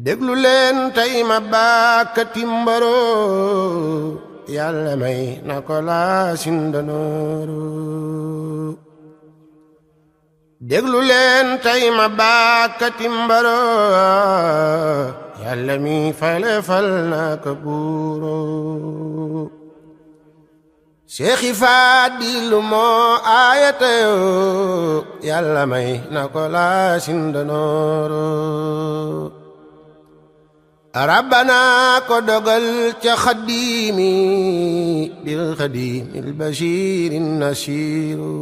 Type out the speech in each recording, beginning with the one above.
déglu leen tey ma baakati mbaro yàlla may na ko laa sindanooru déglu leen tey ma baakati mbaro yàlla mi fale fal na ko buuro Seexi Faadilu moo aayatayo yàlla may na ko laa sindanooru rabbana ko dogal ca xaddiimi bil xaddiimil basiirin nasiiru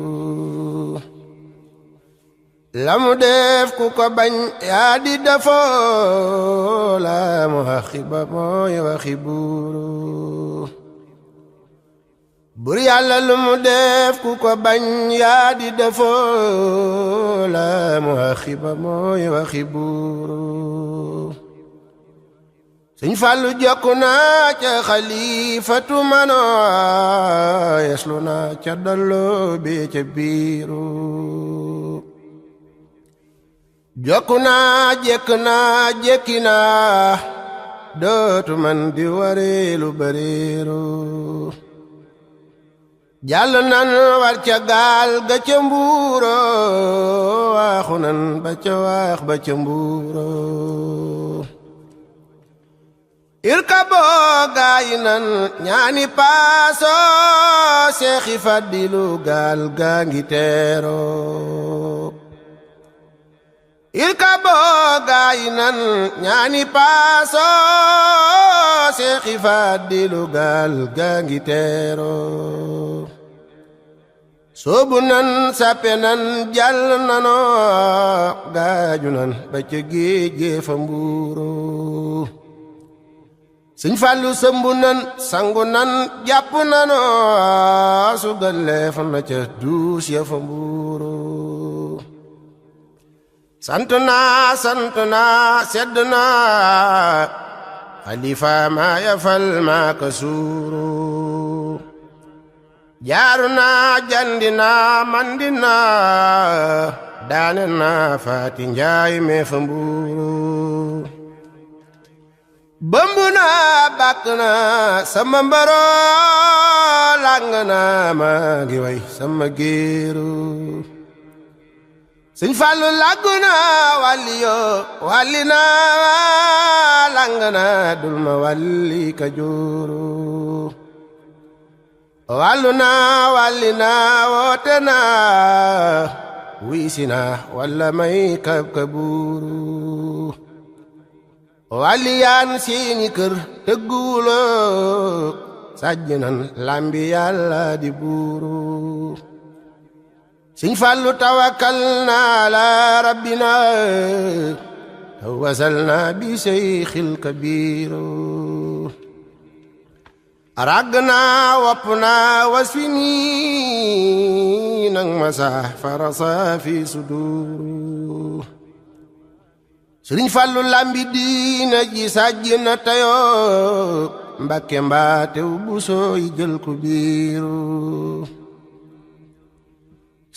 lamu def ku ko bañ yaa di defoo la mu waxiba mooy waxi buuru bur yàlla lu mu def ku ko bañ yaa di defoo la mu waxiba mooy waxi buuru Sëñ Fallu jokku naa ca xalifatu mano yeslu naa ca dallo bi ca biiru jokku naa jekk naa jekki naa dootu man di wareelu bareeru jàll nan war ca gaal ga ca mbuuro waaxu nan ba ca waax ba ca mbuuro irkaboo gaayi nan ñaani paaso Seexi Fadilu gaal gaa ngi teero irkaboo gaayi nan ñaani paaso Seexi Fadilu gaal gaa ngi teero soobu nan sappe nan jàll nano gaaju nan ba ca géej fa mbuuro Sëñ Fallu sëmbu nan sangu nan jàpp nano sugal leef na ca duus ya fa mbuuro sant naa sedd naa xalifa maa yafal maa ka suuru jaaru naa jandi naa mandi naa daane naa faati njaay mee fa mbuuru bëmbu naa bàkk naa sama mbaro lang naa maa ngi way sama géeru Sëñ Fallu làggu naa wàlli yoo wàlli naa lang naa dul ma wàlli ka jooru wàllu naa woote naa wiisi naa walla may kab kabuuru wàlli yaan seeni kër tëgguwuloo sàjj nan lambi yàlla di buuru Sëñ Fallu tawakkal naa la rabbina tawasal naa bi seyxil kabiiru ràgg naa wopp naa wasfi nii nang masa farasa fi suduuru Sëriñ Fallu lambi diina ji sàjj na tayoo Mbakke mbaatew bu sooy jël ku biiru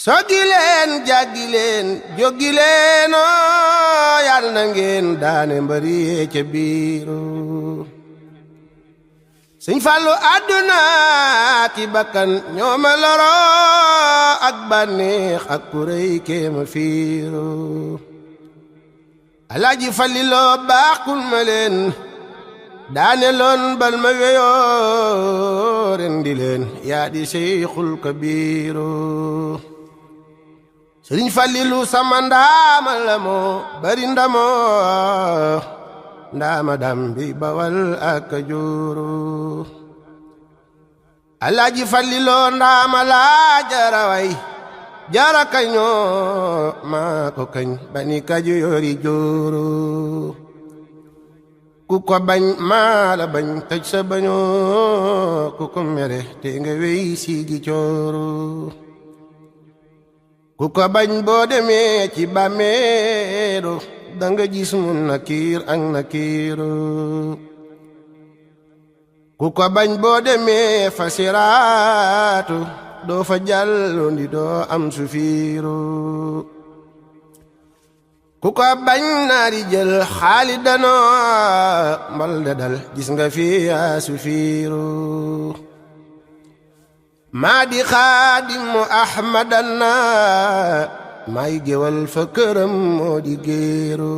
soggi leen jàggi leen jóggi leenoo yal na ngeen daane mbari yee ca biiru Sëñ Fallu àdduna ki bakkan ñooma loro ak bànneex ak kuréy kéema fiiru Alaaji Faliloo baaxul ma leen daane loon bal ma weyoo rendi leen yaa di Seyxul Kabiiru Sëriñ Falilu sama ndaama la moo bari ndamoo ndaama dambi Bawal ak Kajoor Alaaji Faliloo ndaama laa jaraway jara kañoo maa ko kañ bani Kajoori jooro ku ko bañ maa la bañ tëj sa bañoo ku ko mere te nga wey siigi cooro ku ko bañ boo demee ci bàmmeelu danga gis mun nakiir ak nakiiru ku ko bañ boo demee fa siraatu doo fa jàllondi doo am sufiiru ku ko bañ naari jël xaali danoo mbal de dal gis nga fi yaasu fiiru maa di xaadimu ahmadana may géwal fa këram moo di géeru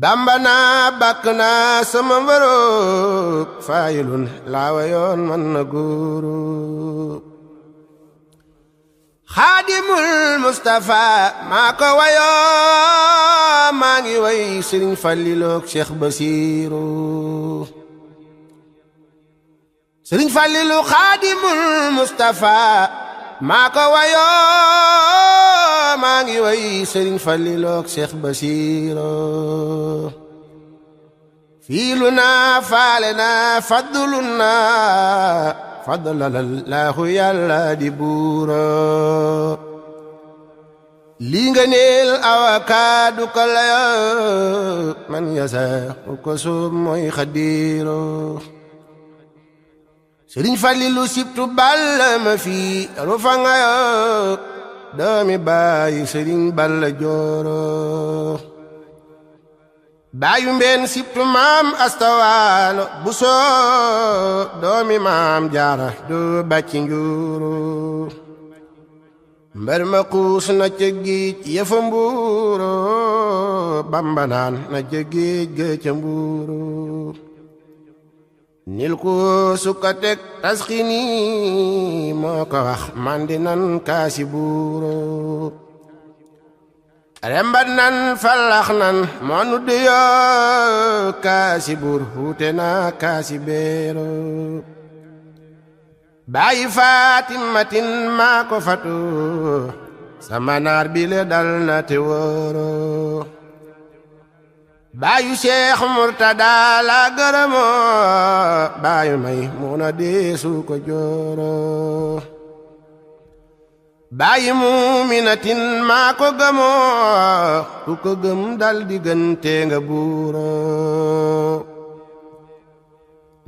bamba naa bàkk naa sama mbërëb faayilun laawa yoon man na góoru xaadimul Mustafa maa ko wayoo maa ngi way Sëriñ Fallilook Cheikh Basiru Sëriñ Fallilu xaadimul Mustafa maa ko wayoo maa ngi way Sëriñ Fallilook Cheikh Basiru fiilu naa faale naa faddulu naa fadlalallaahu yàlla di buuro lii nga neel awakaadu ko layo man yasa u ko soob mooy xadiiro Sëriñ Fallilu sibtu balla ma fii rufa nga yo doomi baayi Sëriñ Balla Jooro baayu mbeen sibtu maam astawaalo bu soo doomi maam jaara doo bàcci njuuru mbar ma xuus na ca géej yëfa mbuuro Bamba naan na ca géej ga ca mbuuru nil ko sukka teg tasxini moo ko wax mandi nan kaasi buuro rembat nan fallax nan moo nu duyoo kaasi buur huute na kaasi beero bàyyi Faatimatin maa ko fatu sama naar bi le dal na te wóoro bàyyu Cheikh Murtada la gërëmoo bàyyu Maymuna deesu ko jooro bàyyi Muminatin maa ko gëmoo ku ko gëm dal di gënte nga buuro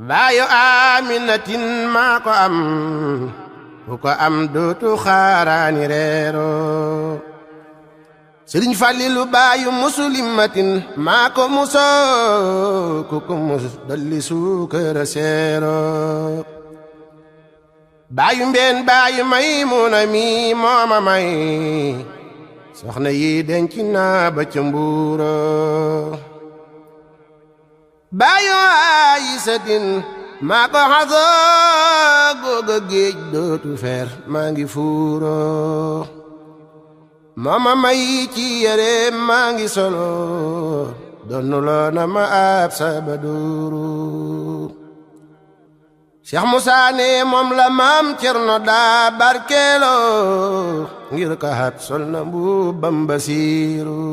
bàyyu Aminatin maa ko am ku ko am dootu xaaraani reero Sëriñ Fallilu bàyyu Muslimatin maa ko musoo ku ko mus dolli suukara seero baayu mbeen baayu Maymuna mi mooma may soxna yi denc naa ba ca mbuuro baayu Ayisatin maa ko xasoo googa géej dootu feer maa ngi fuuro mooma may ci yére maa ngi solo donnuloo na ma ab sabaduuru Cheikh Moussa ne moom la maam Cerno daa barkeelo ngir ka hat sol na mbubbam Basiiru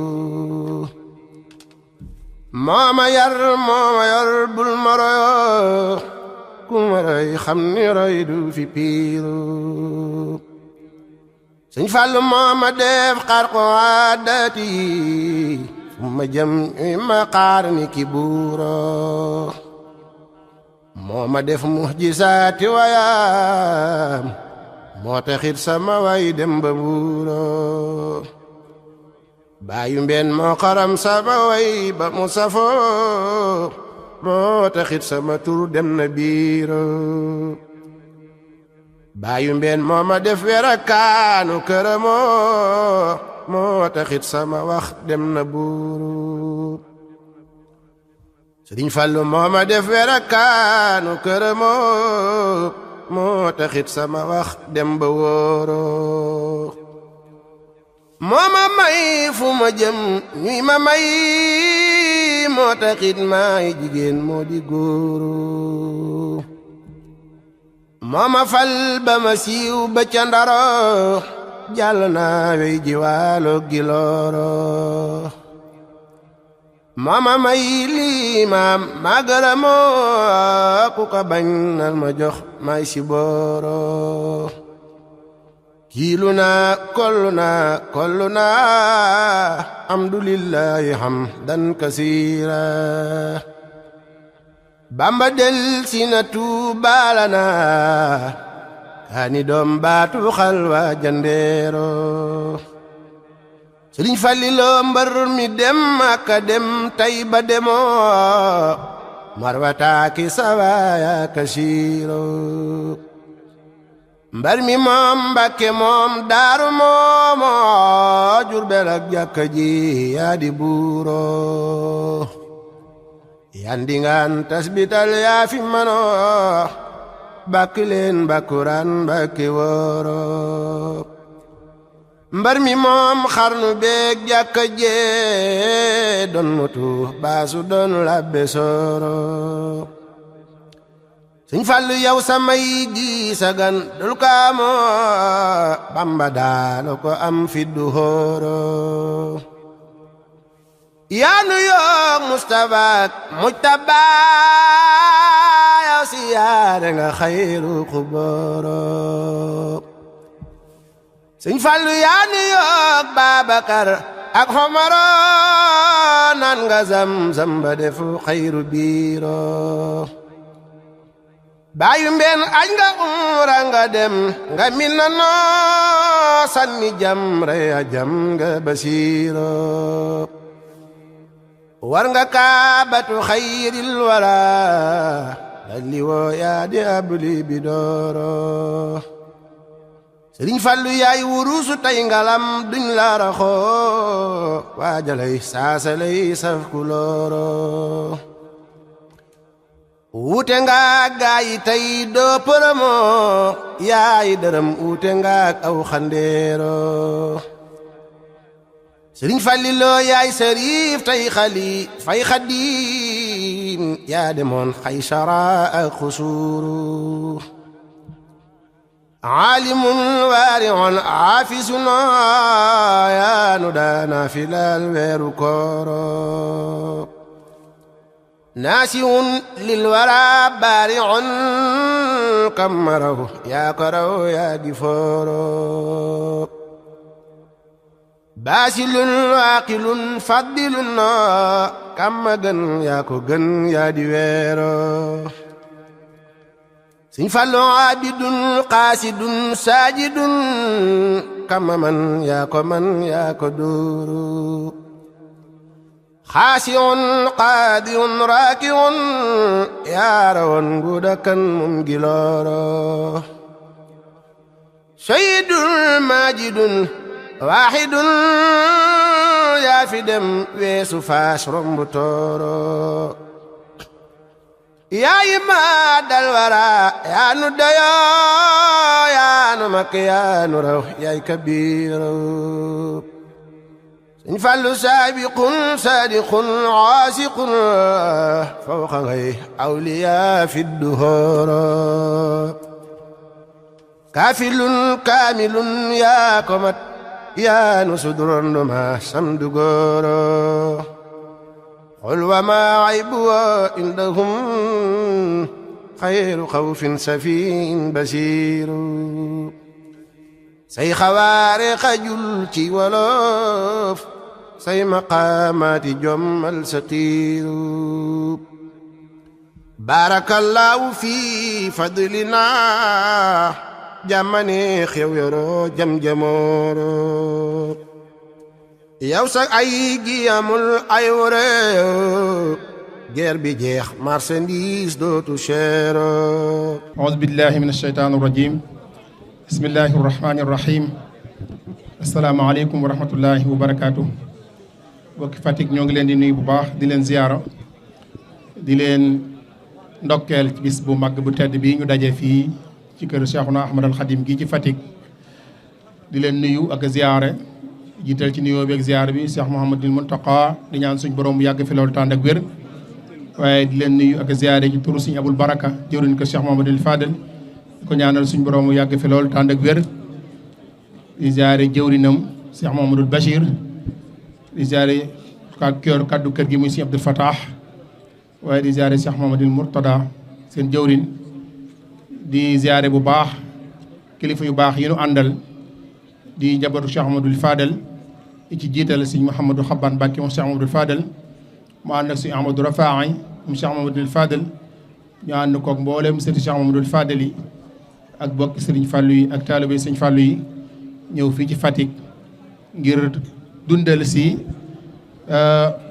mooma yor bul ma royo ku ma roy xam ni roy du fi piiru Sëñ Fallu mooma def xarqu aadati fu ma jëm ma xaar ni ki buuro moo ma def muhjisaati wayaam moo taxit sama way dem ba buuro baayu mbeen moo xaram sama way ba mu safoo moo taxit sama tur dem na biiro baayu mbeen moo ma def werakaanu këramoo moo taxit sama wax dem na buuru Sëriñ Fallu moo ma def werakaanu këramoo moo taxit sama wax dem ba wóoro moo ma may fu ma jëm ñuy ma may moo taxit maay jigéen moo di góoru moo ma fal ba ma siiw ba ca Ndaro jàll naa wey ji waalo gilooro mooma may liimaam maa gërëmoo ku ko bañ nal ma jox may si booro kiilu naa kollu naa alhamdulillahi hamdan kasiira Bamba del si na tuubaala naa kaani doom baatu xalwa jandeero Sëriñ Fallilu mbër mi dem Makka dem Tayba demoo Marwata ki sawaaya kasiiro mbër mi moom Mbakke moom Daaru moomoo Jurbel ak jàkka ji yaa di buuro yandingaan tasbital yaa fi manoo bakki leen bakkuraan bakki wooro mbar mi moom xarnu beeg jàkka jee doon mutu baasu doon labbe sooro Sëñ Fallu yow samay gi sagan dul kaamoo Bamba daalo ko am fiddu hooro yaanu yoog Mustafaak Mujtaba yow siyaare nga xayru xubooro Sëñ Fallu yaanu yoog Babakar ak Omaro naan nga zam-zam ba defu xayru biiro baayu mbeen aj nga umra nga dem nga Minanoo sanni jamra ya jam nga basiiro war nga kaabatu xayril wara lalli woo yaa di abli bi dooro Sëriñ Fallu yaay wurusu tay ngalam duñ la raxoo waajalay saasalay saf ku looro wuute nga gaayi tey doo përëmoo yaay dërëm wuute nga aw xandeero Sëriñ Fallilu yaay sariif tey xali fay xadiim yaa demoon Xaysara ak xusuuru aalimun waari'un aafisun yaa nu daana filal weeru kooro naasiun lil wara baari'un kammaraw yaa ko raw yaa gi fooro baasilun waaqilun faddilun kamma gën yaa ko gën yaa di weero Sëñ Fallu aabidun qaasidun saajidun kamma man yaa ko dóoru xaasiun qaadiun raakiun yaa rawoon nguuda kan mum gilooro sayyidun maajidun waaxidun yaa fi dem weesu faas rombu tooro yaa yi ma dal wara yaa nu doyoo yaa nu mak yaa nu raw yaay kabiiro Sëñ Fallu saabiqun saadiqun aasiqun fawqa ngay awliyaa fi duhooro kaafilun kaamilun yaa ko mat yaa nu sudurando ma samdu gooro qul wa ma aybu indahum xayru xawfin safiin basiiru say xawaare xajul ci wolof say maqaamaati jommal sa tiiru baarakallaahu fi fadlina jàmmane xew yoroo jam-jamooro yow sax ay gi amul ay wore guerre bi jeex marchandise dootu cher auzu billahi min asheytaan irrajim bismillahi irrahmani irrahim asalaamaaleykum wa rahmatullahi wa barakaatu bokki Fatick ñoo ngi leen di nuyu bu baax di leen ziyaara di leen ndokkeel ci bis bu mag bu tedd bii ñu daje fii ci kër Cheikhuna Ahmadul Khadim gi ci Fatick di leen nuyu ak ziyaare jiital ci nuyoo bi ak ziyaare bi Cheikh Mouhamadul Muntaqa di ñaan suñ borom bu yàgg fi loolu tànd ak wér waaye di leen nuyu ak ziyaare ci turu suñ Abul Baraka jëwriñ ko Cheikh Mouhamadul Fadel di ko ñaanal suñ borom bu yàgg fi loolu tànd ak wér di ziyaare jëwriñam Cheikh Mouhamadul Bachir di ziyaare kaddu kër gi muy suñ Abdul Fatah waaye di ziyaare Cheikh Mouhamadul Murtada seen jëwriñ di ziyaare bu baax kilifa yu baax yi nu àndal di njabootu Cheikh Mouhamadul Fadel di ci jiital sëñ Mouhamadou Xaban Mbàkke moom Cheikh Mouhamadul Fadel mu ànd ak sëñ Amadou Rafaay moom Cheikh Mouhamadul Fadel ñu ànd koog mboolem sëti Cheikh Mouhamadul Fadel yi ak bokki sëriñ Fàllu yi ak taalibe sëñ Fàllu yi ñëw fii ci Fatick ngir dundal si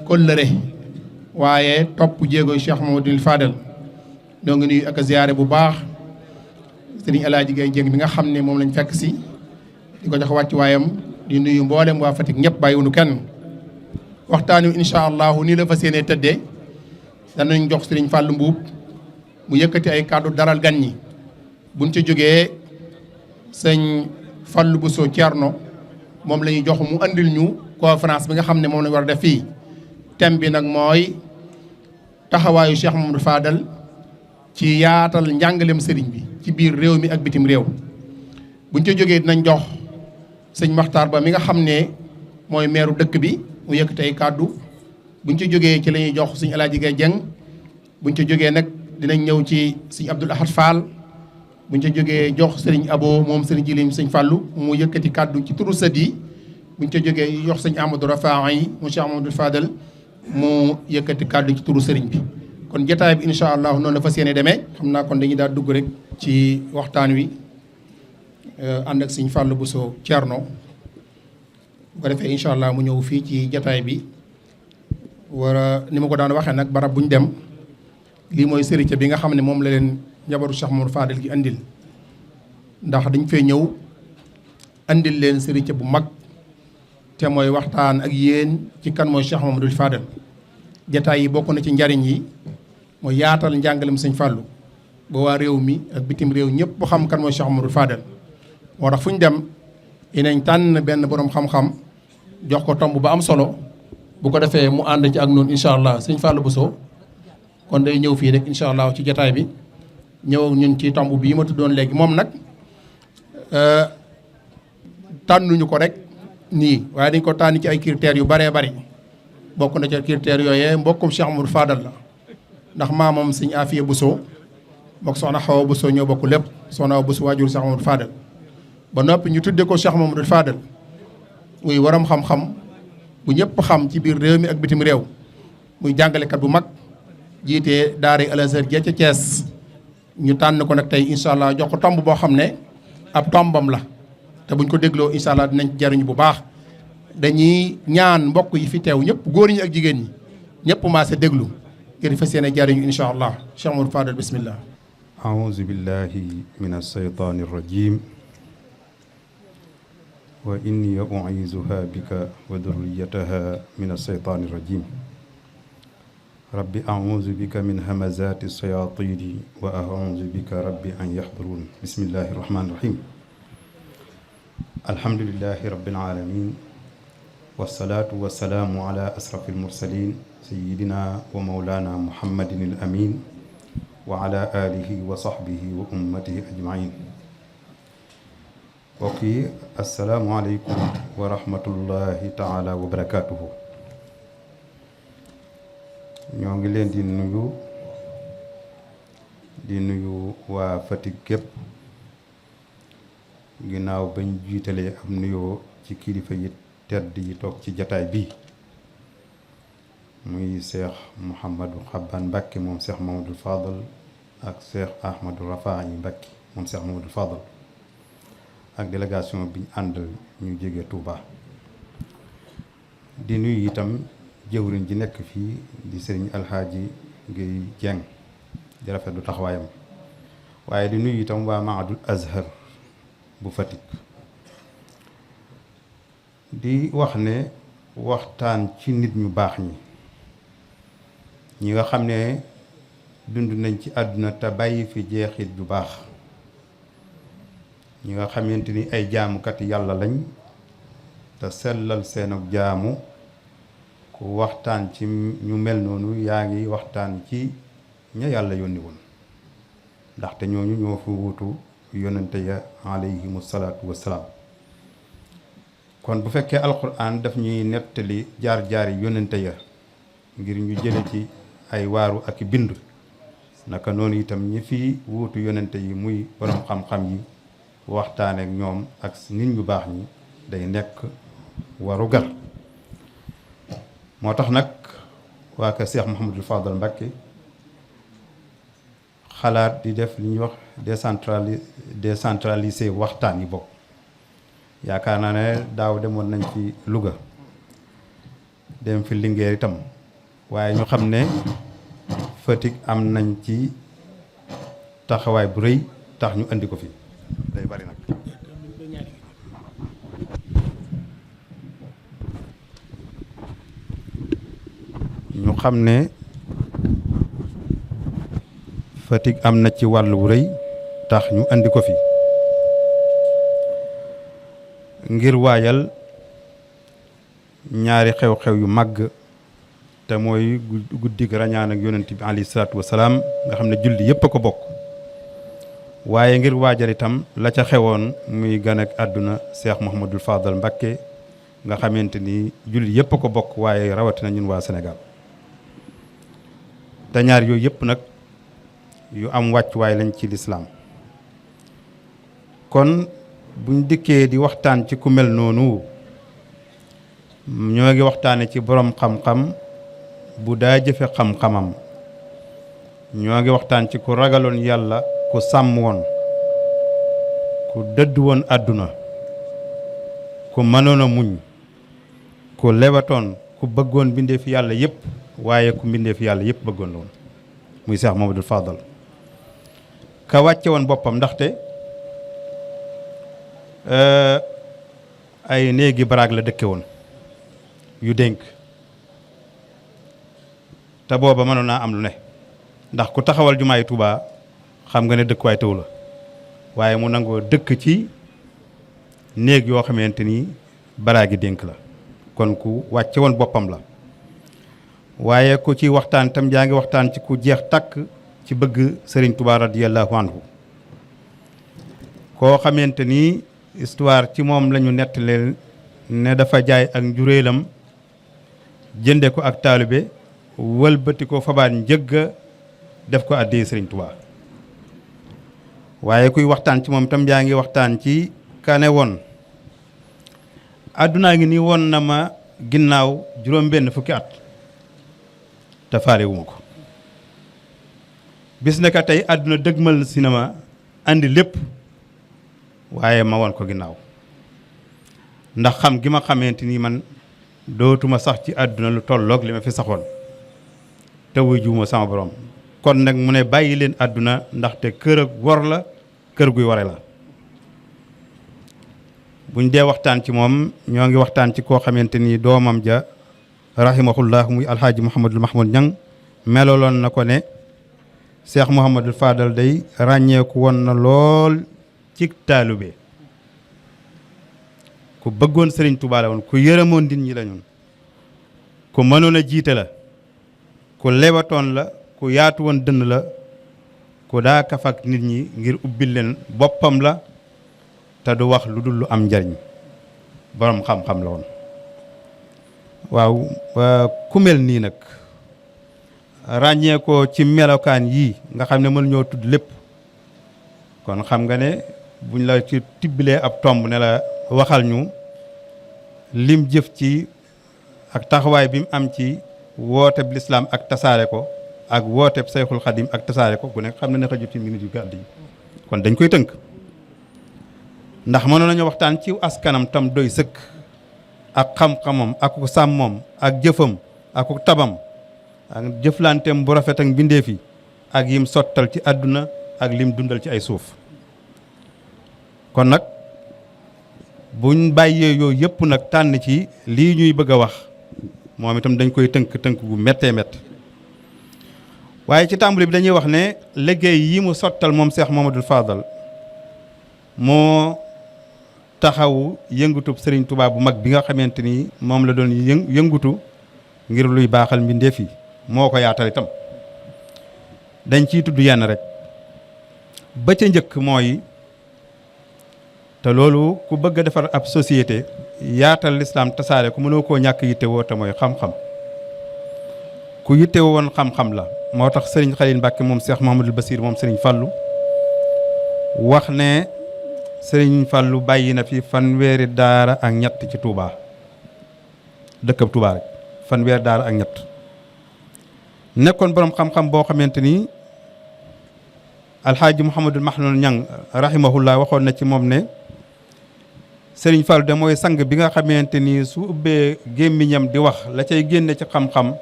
kóllëre waaye topp jéego Cheikh Mamadou Fadal ñoo ngi nuyu ak a ziyaare bu baax sëriñ Alaaji Gay Jeng bi nga xam ne moom lañ fekk si di ko jox wàcc waayam di nuyu mboolem waa Fatick ñëpp bàyyiwunu kenn waxtaan wi incha allahu nii la fas yéenee tëddee danañ jox sëriñ Fàllu Mbuub mu yëkkati ay kàddu daral gan ñi buñ ca jógee sëñ Fàllu Buso Ceerno moom la ñuy jox mu andil ñu conférence bi nga xam ne moom lañ war a def fii thème bi nag mooy taxawaayu Cheikh Mamadou Fadal ci yaatal njàngalem sëriñ bi ci biir réew mi ak bitim réew buñ ca jógee dinañ jox sëñ Maxtaar Ba mi nga xam ne mooy meeru dëkk bi mu yëkkati ay kàddu buñ ca jógee ci la ñuy jox sëñ Alaaji Gay Jeng buñ ca jógee nag dinañ ñëw ci sëñ Abdul Ahad Fall buñ ca jógee jox sëriñ Abo moom sëriñ Jilim sëñ Fàllu mu yëkkati kàddu ci turu sët yi buñ ca jógee jox sëñ Amadou Rafaa yi mu Cheikh Mamadou Fadal mu yëkkati kàddu ci turu sëriñ bi kon jotaay bi incha allah noonu la fas yéene demee xam naa kon dañuy daal dugg rek ci waxtaan wi ànd ak sëñ Fàllu Buso Ceerno bu ko defee incha allah mu ñëw fii ci jotaay bi war a ni ma ko daan waxee nag barab bu ñu dem lii mooy sëriñ bi nga xam ne moom la leen njabaru Cheikh Mamadou Fadal gi andil ndax dañ fee ñëw andil leen sëriñ bu mag te mooy waxtaan ak yéen ci kan mooy Cheikh Mamadou Fadal jataay yi bokk na ci njariñ yi mooy yaatal njàngalem sëñ Fàllu ba waa réew mi ak bitim réew ñëpp bu xam kan mooy Cheikh Mamadou Fadal moo tax fu ñu dem dinañ tànn benn borom xam-xam jox ko tomb ba am solo bu ko defee mu ànd ci ak noonu incha allah sëñ Fàllu Buso kon day ñëw fii rek incha allah ci jataay bi ñëw ak ñun ci tomb bii ma tuddoon léegi moom nag tànnuñu ko rek nii waaye dañ ko tànn ci ay critères yu baree bari bokk na ci critères yooyee mbokkum Cheikh Mamadou Fadal la ndax maamam sëñ Afiya Buso mook soxna Xawa Buso ñoo bokk lépp soxna Awa Buso waajur Cheikh Mamadou Fadal ba noppi ñu tudde ko Cheikh Mamadou Fadal muy waram xam-xam bu ñëpp xam ci biir réew mi ak bitim réew muy jàngalekat bu mag jiite daara Al Azhar ja ca Thiès ñu tànn ko nag tey incha allah jox ko tomb boo xam ne ab tombam la te buñ ko dégloo incha allah dinañ jariñu bu baax dañuy ñaan mbokk yi fi teew ñëpp góor ñi ak jigéen ñi ñëpp maase déglu ngir fas yéene jariñu incha allah Cheikh Mamadou Fadal bismillah أعوذ بالله من الشيطان الرجيم وإني أعيذها بك وذريتها من الشيطان الرجيم رب أعوذ بك من همزات الشياطين وأعوذ بك رب أن يحضرون بسم الله الرحمن الرحيم الحمد لله رب العالمين والصلاة والسلام على أشرف المرسلين سيدنا ومولانا محمد الأمين وعلى آله وصحبه وأمته أجمعين وكي السلام عليكم ورحمة الله تعالى وبركاته ñoo ngi leen di nuyu waa Fatick gépp ginnaaw bañ jiitalee am nuyoo ci kilifa yi tedd yi toog ci jataay bi muy Cheikh Mouhamadou Xaban Mbacke moom Cheikh Mamadou Fadal ak Cheikh Ahmadou Rafa yi Mbacke moom Cheikh Mamadou Fadal ak délégation biñ àndal ñu jóge Touba di nuyu itam jëwriñ ji nekk fii di sëriñ Alxaaji Gay Jeng di rafetlu taxawaayam waaye di nuyu itam waa Mahadul Azhar bu Fatick di wax ne waxtaan ci nit ñu baax ñi nga xam ne dund nañ ci àdduna te bàyyi fi jeexit bu baax ñi nga xamante ni ay jaamukat yàlla lañ te sellal seen ak jaamu ku waxtaan ci ñu mel noonu yaa ngi waxtaan ci ña yàlla yónni woon ndaxte ñooñu ñoo fi wuutu yonente ya alayhimu salaatu wassalaam kon bu fekkee alquran daf ñuy nettali jaar-jaari yonente ya ngir ñu jële ci ay waaru ak bind naka noonu itam ñi fi wuutu yonente yi muy borom xam-xam yi waxtaane ak ñoom ak nit ñu baax ñi day nekk waru gar moo tax nag waa ka Cheikh Mouhamadou Fadal Mbacke xalaat di def li ñuy wax décentralisé waxtaan yi bokk yaakaar naa ne daaw demoon nañ fi Louga dem fi Linguère itam waaye ñu xam ne Fatick am nañ ci taxawaay bu rëy tax ñu andi ko fi day bari nag. ñu xam ne Fatick am na ci wàll wu rëy tax ñu andi ko fi ngir waajal ñaari xew-xew yu màgg te mooy guddig rañaan ak yonent bi alayhi salaatu wasalaam nga xam ne julli yépp a ko bokk waaye ngir waajal itam la ca xewoon muy gan ak àdduna Cheikh Mouhamadul Fadal Mbacké nga xamante ni julli yépp a ko bokk waaye rawatina ñun waa Sénégal te ñaar yooyu yépp nag yu am wàccuwaay lañ ci lislaam kon buñ dikkee di waxtaan ci ku mel noonu ñoo ngi waxtaane ci boroom xam-xam bu daa jëfe xam-xamam ñoo ngi waxtaan ci ku ragaloon yàlla ku sàmm woon ku dëdd woon àdduna ku mënoon a muñ ku lewatoon ku bëggoon mbindeef yàlla yépp waaye ku mbindeef yàlla yépp bëggoon loon muy Cheikh Mouhamadoul Fadal ka wàcce woon boppam ndaxte ay néegi baraag la dëkke woon yu dénk te booba mënoon naa am lu ne ndax ku taxawal jumaay Tuubaa xam nga ne dëkkuwaay taw la waaye mu nangoo dëkk ci néeg yoo xamante ni baraagi dénk la kon ku wàcce woon boppam la waaye ku ci waxtaan tam yaa ngi waxtaan ci ku jeex takk ci bëgg Sëriñ Tuubaa radiyallahu anhu koo xamante ni histoire ci moom la ñu nettalee ne dafa jaay ak njuréelam jënde ko ak taalibe wëlbati ko fabaat njëgga def ko àddee Sëriñ Tuubaa waaye kuy waxtaan ci moom tam yaa ngi waxtaan ci kane woon àddunaa ngi nii woon na ma ginnaaw juróom-benn fukki at te faalewuma ko bis ne ka tey àdduna dëgmal cinéma andi lépp waaye ma woon ko ginnaaw ndax xam gi ma xamante ni man dootuma sax ci àdduna lu tolloog li ma fi saxoon te wuy juuma sama borom kon nag mu ne bàyyi leen àdduna ndaxte kër ak wor la kër guy ware la buñ dee waxtaan ci moom ñoo ngi waxtaan ci koo xamante ni doomam ja rahimahullah muy alxaaji Mouhamadul Mahmoud Ñang meloloon na ko ne Cheikh Mouhamadul Fadal day ràññeeku woon na lool ci taalube ku bëggoon Sëriñ Tuubaa la woon ku yërëmoon nit ñi la ñun ku mënoon a jiite la ku lewatoon la ku yaatu woon dënn la ku daa kaf ak nit ñi ngir ubbil leen boppam la te du wax lu dul lu am njariñ boroom xam-xam la woon waaw ku mel nii nag ràññee ko ci melokaan yii nga xam ne mën ñoo tudd lépp kon xam nga ne buñ la ci tibbilee ab tomb ne la waxal ñu lim jëf ci ak taxawaay bi mu am ci wooteb lislaam ak tasaare ko ak wooteb Sayxul Xadim ak tasaare ko ku nekk xam na ne xajut ci minute yu gàtt yi kon dañ koy tënk ndax mënoon nañu waxtaan ci askanam tam doy sëkk ak xam-xamam ak sàmmoom ak jëfam ak tabam ak jëflanteem bu rafet ak mbindeef yi ak yim sottal ci àdduna ak lim dundal ci ay suuf kon nag buñ bàyyee yooyu yëpp nag tànn ci lii ñuy bëgg a wax moom itam dañ koy tënk gu méttee métt waaye ci tàmbali bi dañuy wax ne liggéey yi mu sottal moom Cheikh Mouhamadoul Fadal moo taxawu yëngutub Sëriñ Tuubaa bu mag bi nga xamante ni moom la doon yëngutu ngir luy baaxal mbindeef yi moo ko yaatal itam dañ ciy tudd yenn rek ba ca njëkk mooy te loolu ku bëgg a defar ab société yaatal lislaam tasaare ku mënoo koo ñàkk yittewoo te mooy xam-xam ku yittewoo woon xam-xam la moo tax Sëriñ Xalil Mbàkke moom Cheikh Mouhamadoul Bassir moom Sëriñ Fallu wax ne Sëriñ Fallu bàyyi na fi fanweeri daara ak ñett ci Touba dëkkab Touba rek fanweeri daara ak ñett nekkoon boroom xam-xam boo xamante ni alxaaji Mouhamadul Mahmoud Ñang rahimahullah waxoon na ci moom ne Sëriñ Fallu de mooy sang bi nga xamante ni su ubbee gémmiñam di wax la cay génne ci xam-xam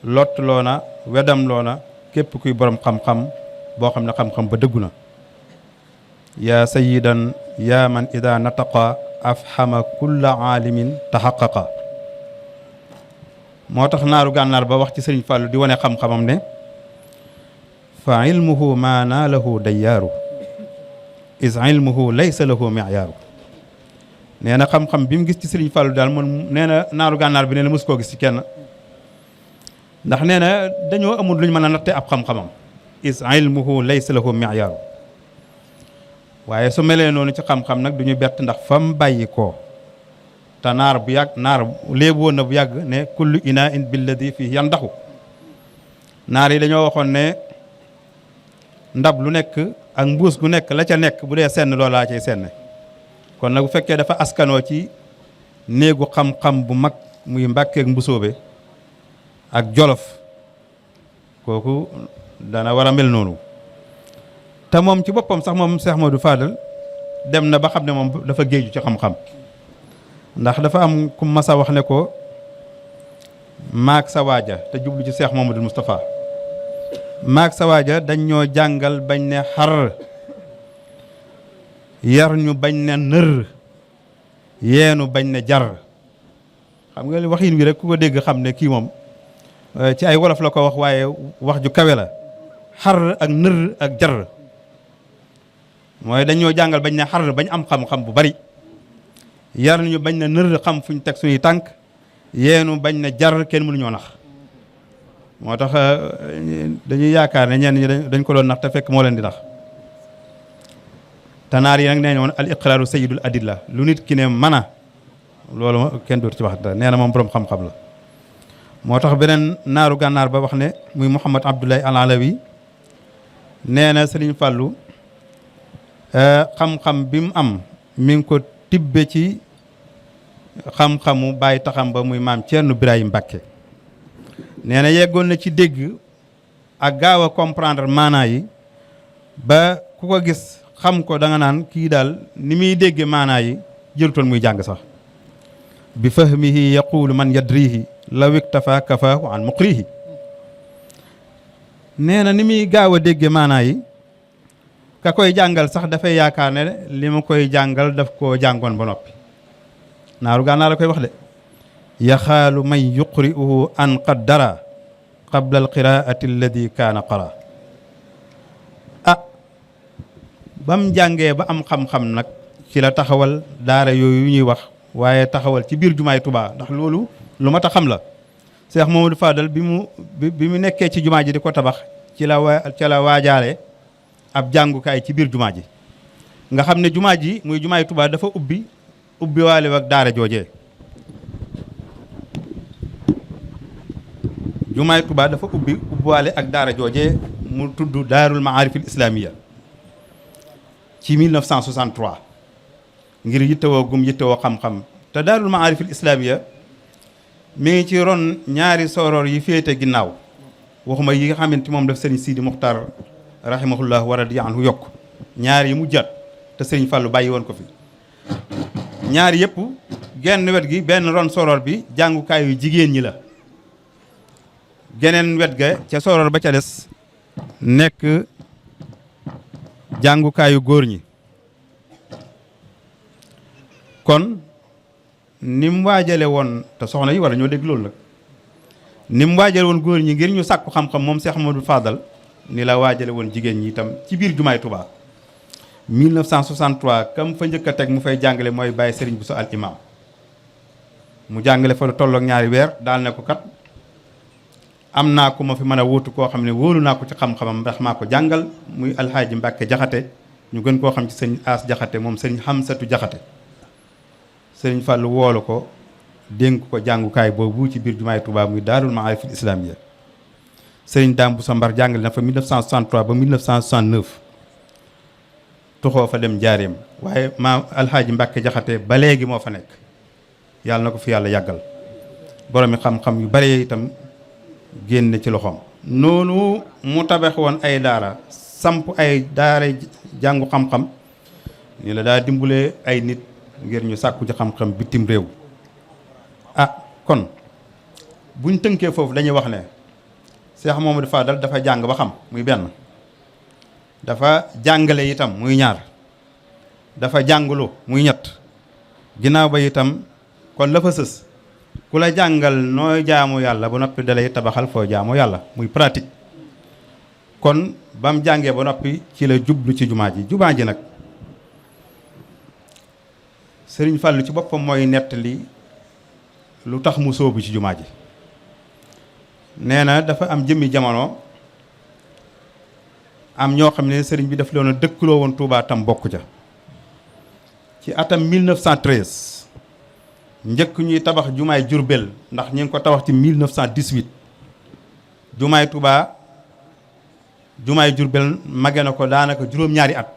lott loona wedam loona képp kuy borom xam-xam boo xam ne xam-xam ba dëggu na. yaa sayidan yaa man ida nataqa afhama kulla aalimin taxaqaqa. moo tax naaru gànnaar ba wax ci Sëriñ Fallu di wane xam-xamam ne fa ilmuhu ma naalahu dayyaaru is ilmuhu laysa lahu miyaaru. nee na xam-xam bi mu gis ci Sëriñ Fallu daal man nee na naaru gànnaar bi nee na mos koo gis ci kenn, ndax nee na dañoo amul luñ mën a natte ab xam-xamam. is ilmuhu laysa lahu miyaaru. waaye su melee noonu ci xam-xam nag du ñu bett, ndax fa mu bàyyi koo te naar bu yàgg naar léebu woon na bu yàgg ne kullu ina in billadi fii yandaxu. naar yi dañoo waxoon ne ndab lu nekk ak mbuus gu nekk la ca nekk bu dee senn loolaa cay senn. kon nag bu fekkee dafa askanoo ci néegu xam-xam bu mag muy Mbàkkeek Mbusoobe ak Jolof, kooku dana war a mel noonu. te moom ci boppam sax moom Cheikh Modou Fadal dem na ba xam ne moom dafa géeju ci xam-xam, ndax dafa am ku masa wax ne ko maag sa waaja te jublu ci Cheikh Mamadou Moustapha. maag sa waaja dañ ñoo jàngal bañ ne xar, yar ñu bañ ne nër, yeenu bañ ne jar. xam nga li waxin wi rek ku ko dégg xam ne kii moom ci ay wolof la ko wax, waaye wax ju kawe la. xar ak nër ak jar mooy dañ ñoo jàngal bañ ne xar, bañ am xam-xam bu bari, yar ñu bañ ne nër, xam fuñ teg suñuy tànk, yeenu bañ ne jar, kenn mënuñoo nax. moo tax dañuy yaakaar ne ñenn ñi dañ ko doon nax te fekk moo leen di nax. tanaar yi nag nee woon al iqraaru sayyidul adilla, lu nit ki ne mën a loolu kenn dootu ci wax dara. nee na moom borom xam-xam la. moo tax beneen naaru gànnaar ba wax ne muy Mouhamad Abdoulaye Al Alawi nee na Sëriñ Fallu xam-xam bi mu am mi ngi ko tibbe ci xam-xamu bàyyi taxam ba muy maam Ceerno Birahim Mbàkke. nee na yeggoon na ci dégg ak gaaw a comprendre maanaa yi ba ku ko gis xam ko da nga naan kii daal ni muy dégge maanaa yi jërutoon muy jàng sax. bi fahmihi yaqulu man yadrihi law iktafa kafaahu an muqrihi. nee na ni muy gaaw a dégge maanaa yi ka koy jàngal sax dafay yaakaar ne li ma koy jàngal daf koo jàngoon ba noppi. naaru gànnaar la koy wax de. yaxaalu man yuqri'uhu an qad dara qabla alqiraati alladi kaana qara. ba mu jàngee ba am xam-xam nag ci la taxawal daara yooyu ñuy wax, waaye taxawal ci biir jumaay Tuubaa, ndax loolu lu mat a xam la. Cheikh Mamadou Fadal bi mu nekkee ci jumaa ji di ko tabax ci la waajaale ab jàngukaay ci biir jumaa ji, nga xam ne jumaa ji muy jumaay Tuubaa dafa ubbi waale ak daara joojee. jumaay Tuubaa dafa ubbi waale ak daara joojee mu tudd Daarul Maarifil Islaamiya ci 1963 ngir yittewoo gum yittewoo xam-xam. te Daarul Maarifil Islaamiya mi ngi ci ron ñaari sooroor yi féete ginnaaw, waxuma yi nga xamante moom daf Sëriñ Sidi Muxtaar rahimahullah wa radiya anhu yokk, ñaar yi mu jat te Sëriñ Fallu bàyyi woon ko fi. ñaar yëpp genn wet gi benn ron sooroor bi jàngukaayu jigéen ñi la, geneen wet ga ca sooroor ba ca des nekk jàngukaayu góor ñi. kon ni mu waajale woon, te soxna yi wala ñoo dégg loolu nag, ni mu waajale woon góor ñi ngir ñu sàkku xam-xam moom Cheikh Ahmadou Fadal ni la waajale woon jigéen ñi itam ci biir jumaay Tuubaa. 1963 kam fa njëkk a teg mu fay jàngale mooy Baye Serigne Bousso al imam. mu jàngale fa lu tollook ñaari weer daal ne ko kat am naa ku ma fi mën a wóotu koo xam ne wóolu naa ko ci xam-xamam ndax maa ko jàngal muy alxaaji Mbàkke Jaxate, ñu gën koo xam ci sëñ As Jaxate moom sëriñ Xamsatu Jaxate. sëriñ Fallu woolu ko dénk ko jàngukaay boobu ci biir jumaay Tuubaa muy Daarul Maarifil Islaamiya. sëriñ Daam Buso Mbar jàngale na fa 1963 ba 1969 tuxoo fa dem Njaaréem, waaye maam alxaaji Mbàkke Jaxate ba léegi moo fa nekk, yàlla na ko fi yàlla yàggal. boromi xam-xam yu bare itam génn ci loxoom. noonu mu tabax woon ay daara, samp ay daara jàngu xam-xam ni la daa dimbulee ay nit ngir ñu sàkku ci xam-xam bitim réew. Kon buñ tënkee foofu dañuy wax ne Cheikh Mamadou Fadal dafa jàng ba xam muy benn, dafa jàngale itam muy ñaar, dafa jàngalu muy ñett, ginnaaw ba itam kon la fa sës ku la jàngal nooy jaamu yàlla ba noppi dalay tabaxal foo jaamu yàlla muy pratique. kon ba mu jàngee ba noppi ci la jublu ci jumaa ji nag Sëriñ Fàllu ci boppam mooy nettali lu tax mu sóobu ci jumaa ji. nee na dafa am jëmmi jamono am ñoo xam ne sëriñ bi daf leen a dëkkaloo woon Touba tam bokk ca. ci atam 1913 njëkk ñuy tabax jumaay Jurbel ndax ñu ngi ko tabax ci 1918 jumaay Touba jumaay Jurbel mage na ko daanaka juróom-ñaari at.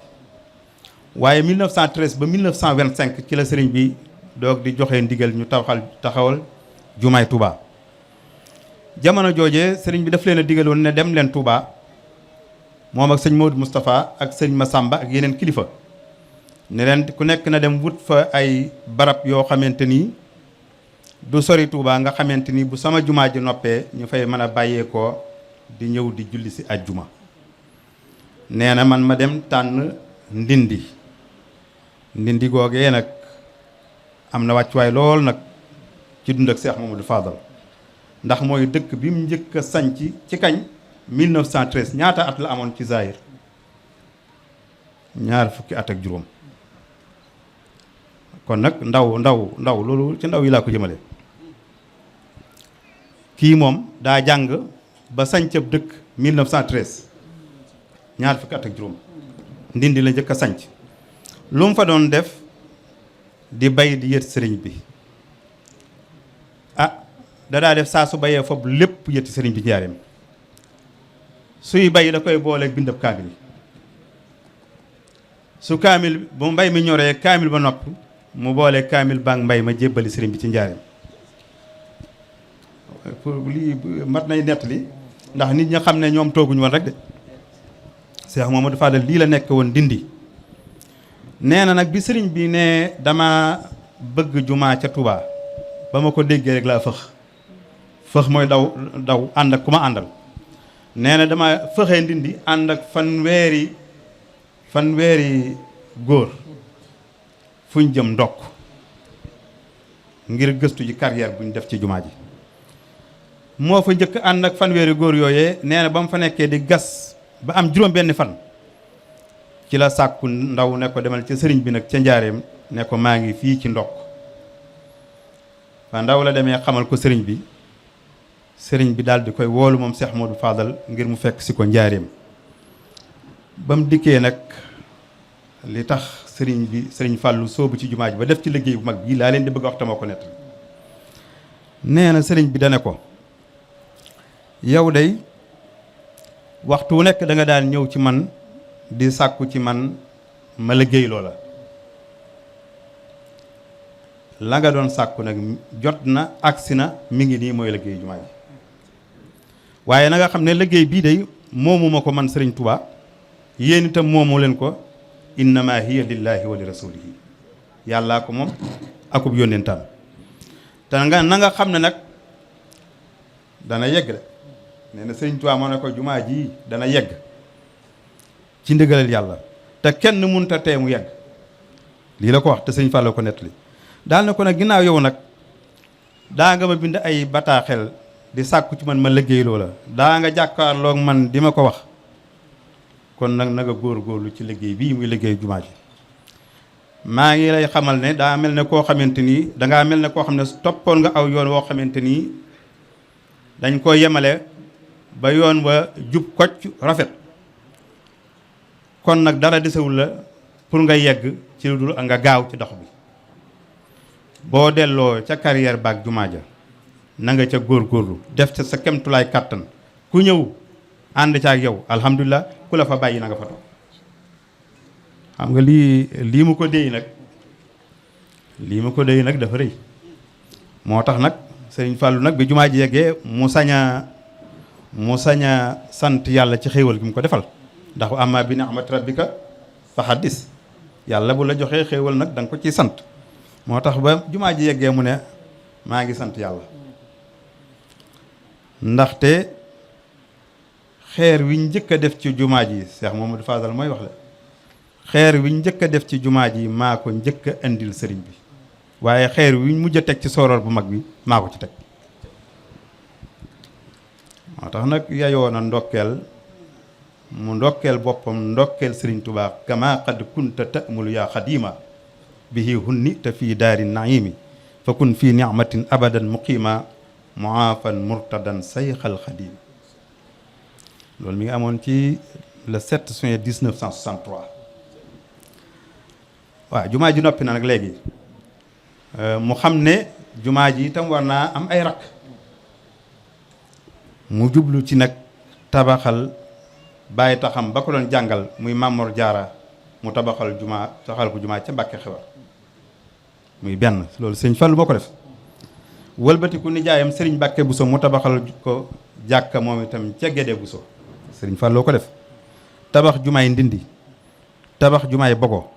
waaye 1913 ba 1925 ci la sëriñ bi doog di joxe ndigal ñu taxawal jumaay Touba. jamono jooje sëriñ bi daf leen a digaloon ne dem leen Touba moom ak sëñ Maodo Moustapha ak sëñ Massamba ak yeneen kilifa ne leen ku nekk na dem wut fa ay barab yoo xamante ni du sori Touba nga xamante ni bu sama jumaa ji noppee ñu fay mën a bàyyeekoo di ñëw di julli si ajjuma. nee na man ma dem tànn ndindi googee nag am na wàccuwaay lool nag ci dund ak Cheikh Mamadou Fadal ndax mooy dëkk bi mu njëkk a sanc ci kañ 1913 ñaata at la amoon ci Zahir ñaar fukki at ak juróom. kon nag ndaw loolu ci ndaw yi laa ko jëmale. kii moom daa jàng ba sancab dëkk 1913 ñaar fukki at ak juróom ndindi la njëkk a sanc lu mu fa doon def di bay di yët sëriñ bi da daa def saa su bayee foofu lépp yëtti sëriñ bi njaareem suy bay da koy booleeg bindab kaamil su kaamil bu mbay mi ñoree kaamil ba nopp mu booleeg kaamil baag mbay ma jébbali sëriñ bi ci njaareem. pour lii mat nay nettali ndax nit ñi xam ne ñoom tooguñu woon rek de. Cheikh Mamadou Fadal lii la nekk woon Ndindi. nee na nag bi sëriñ bi ne dama bëgg jumaa ca Touba ba ma ko déggee rek laa fëx mooy daw ànd ak ku ma àndal. nee na dama fëxee Ndindi ànd ak fanweeri góor fuñ jëm ndokk ngir gëstu ji carrière buñ def ci jumaa ji. moo fa njëkk ànd ak fanweeri góor yooyee nee na ba mu fa nekkee di gas ba am juróom benn fan ci la sàkku ndaw ne ko demal ca sëriñ bi nag ca njaareem ne ko maa ngi fii ci ndokk fa ndaw la demee xamal ko sëriñ bi daal di koy woolu moom Cheikh Modou Fadal ngir mu fekk si ko njaareem. ba mu dikkee nag li tax sëriñ Fallou soobu ci jumaa ji ba def ci liggéey bu mag bii laa leen di bëgg a wax tamoo ko nett nee na sëriñ bi dane ko yow day waxtu wu nekk da nga daan ñëw ci man di sàkku ci man ma liggéey loola la nga doon sàkku nag jot na agsi na mi ngi nii mooy liggéey jumaa ji waaye na nga xam ne liggéey bii day moomu ma ko man Sëriñ Tuubaa yéen itam moomu leen ko innama hiya lillahi wa li rasulihi yàllaa ko moom akub yónnentam te na nga xam ne nag dana yegg de nee na Sëriñ Tuubaa moo ne ko jumaa ji dana yegg ci ndigalal yàlla te kenn munta tee mu yegg lii la ko wax te Sëriñ Fallu ko nettali daal na ko nag ginnaaw yow nag daa nga ma bind ay bataaxel di sàkku ci man ma liggéey loola daa nga jàkkaarloog man di ma ko wax kon nag na nga góorgóorlu ci liggéey bii muy liggéey jumaa ji maa ngi lay xamal ne daa mel ne koo xamante nii dangaa mel ne koo xam ne toppoon nga aw yoon woo xamante nii dañ ko yemale ba yoon wa jub kocc rafet kon nag dara desewul la pour nga yegg ci lu dul nga gaaw ci dox bi boo delloo ca carrière baag jumaa ja na nga ca góorgóorlu def ca sa kemtulaay kàttan ku ñëw ànd ca ak yow alhamdulilah ku la fa bàyyi na nga fa toog xam nga lii mu ko déy nag dafa rëy moo tax nag Sëriñ Fàllu nag bi jumaa ji yeggee mu sañ a sant yàlla ci xéewal gi mu ko defal ndax amma bi ni'mati rabbika fa haddis yàlla bu la joxee xéewal nag da nga ko ciy sant moo tax ba jumaa ji yeggee mu ne maa ngi sant yàlla ndaxte xeer wi njëkk a def ci jumaa ji Cheikh Mamadou Fadal mooy wax la xeer wi njëkk a def ci jumaa ji maa ko njëkk a indil sëriñ bi waaye xeer wi mujj a teg ci sooroor bu mag bi maa ko ci teg moo tax nag yayoo na ndokkeel mu ndokkeel boppam ndokkeel sëriñ Tuubaa kama qad kunta ta'mulu yaa xadima bihi hunnita fii daari naimi fa kun fii nicmatin abadan muqima muaafan murtadan sayxal xadim loolu mi ngi amoon ci le 7 juin 1963 waaw jumaa ji noppi na nag léegi mu xam ne jumaa ji itam war naa am ay rakk mu jublu ci nag tabaxal bàyyi taxam ba ko doon jàngal muy Mamor Jaara mu tabaxal ko jumaa ca Mbàkke Xewar muy benn loolu sëñ Fallu moo ko def wëlbatiku nijaayam sëriñ Mbàkke Buso mu tabaxal ko jàkka moom itam ca Gédé Buso sëriñ Falloo ko def tabax jumaay Ndindi tabax jumaay Bogo